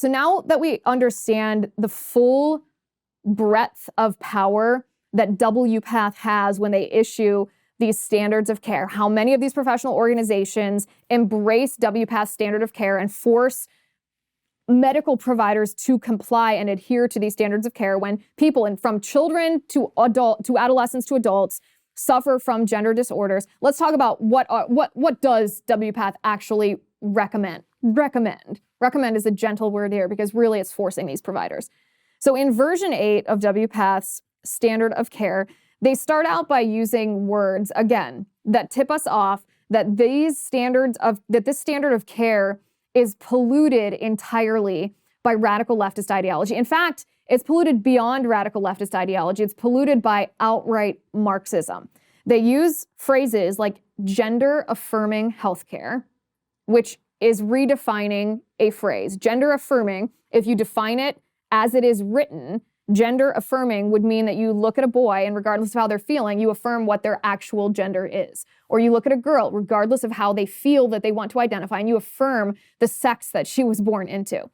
so now that we understand the full breadth of power that WPATH has when they issue these standards of care, how many of these professional organizations embrace WPATH's standard of care and force medical providers to comply and adhere to these standards of care when people, and from children to adolescents to adults, suffer from gender disorders. Let's talk about what does WPATH actually recommend. Recommend is a gentle word here because really it's forcing these providers. So in version 8 of WPATH's standard of care, they start out by using words, again, that tip us off that this standard of care is polluted entirely by radical leftist ideology. In fact, it's polluted beyond radical leftist ideology. It's polluted by outright Marxism. They use phrases like gender-affirming healthcare, which is redefining a phrase. Gender-affirming, if you define it as it is written, gender-affirming would mean that you look at a boy and regardless of how they're feeling, you affirm what their actual gender is. Or you look at a girl, regardless of how they feel that they want to identify, and you affirm the sex that she was born into.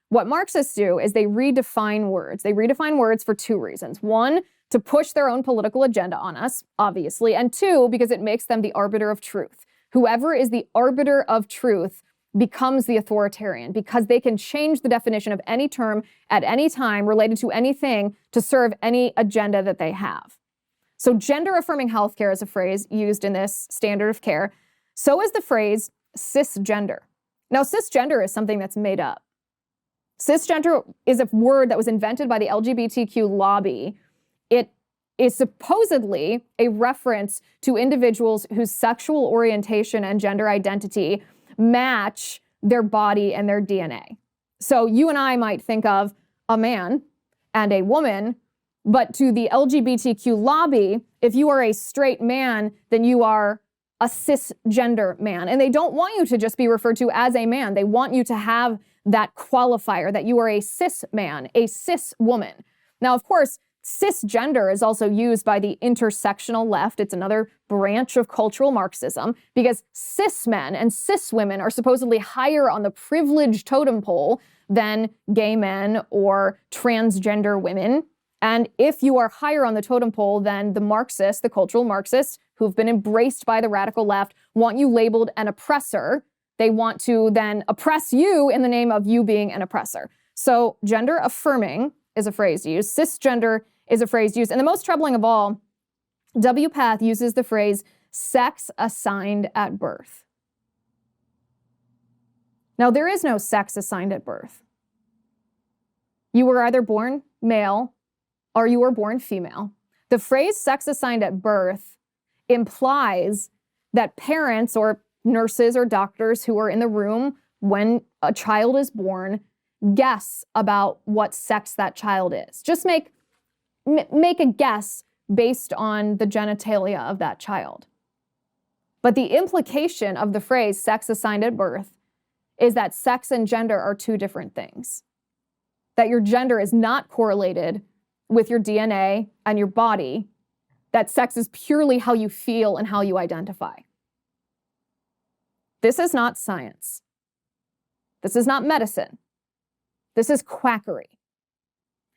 What Marxists do is they redefine words. They redefine words for two reasons. One, to push their own political agenda on us, obviously, and two, because it makes them the arbiter of truth. Whoever is the arbiter of truth becomes the authoritarian because they can change the definition of any term at any time related to anything to serve any agenda that they have. So gender-affirming healthcare is a phrase used in this standard of care. So is the phrase cisgender. Now, cisgender is something that's made up. Cisgender is a word that was invented by the LGBTQ lobby. It is supposedly a reference to individuals whose sexual orientation and gender identity match their body and their DNA. So you and I might think of a man and a woman, but to the LGBTQ lobby, if you are a straight man, then you are a cisgender man. And they don't want you to just be referred to as a man. They want you to have that qualifier that you are a cis man, a cis woman. Now, of course, cisgender is also used by the intersectional left. It's another branch of cultural Marxism because cis men and cis women are supposedly higher on the privilege totem pole than gay men or transgender women. And if you are higher on the totem pole than the Marxists, the cultural Marxists, who've been embraced by the radical left, want you labeled an oppressor. They want to then oppress you in the name of you being an oppressor. So gender affirming is a phrase used. Cisgender is a phrase used. And the most troubling of all, WPATH uses the phrase sex assigned at birth. Now, there is no sex assigned at birth. You were either born male or you were born female. The phrase sex assigned at birth implies that parents or nurses or doctors who are in the room when a child is born guess about what sex that child is. Just make a guess based on the genitalia of that child. But the implication of the phrase sex assigned at birth is that sex and gender are two different things. That your gender is not correlated with your DNA and your body. That sex is purely how you feel and how you identify. This is not science. This is not medicine. This is quackery.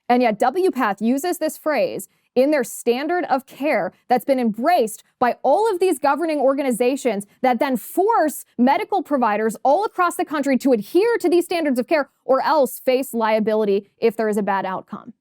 And yet WPATH uses this phrase in their standard of care that's been embraced by all of these governing organizations that then force medical providers all across the country to adhere to these standards of care or else face liability if there is a bad outcome.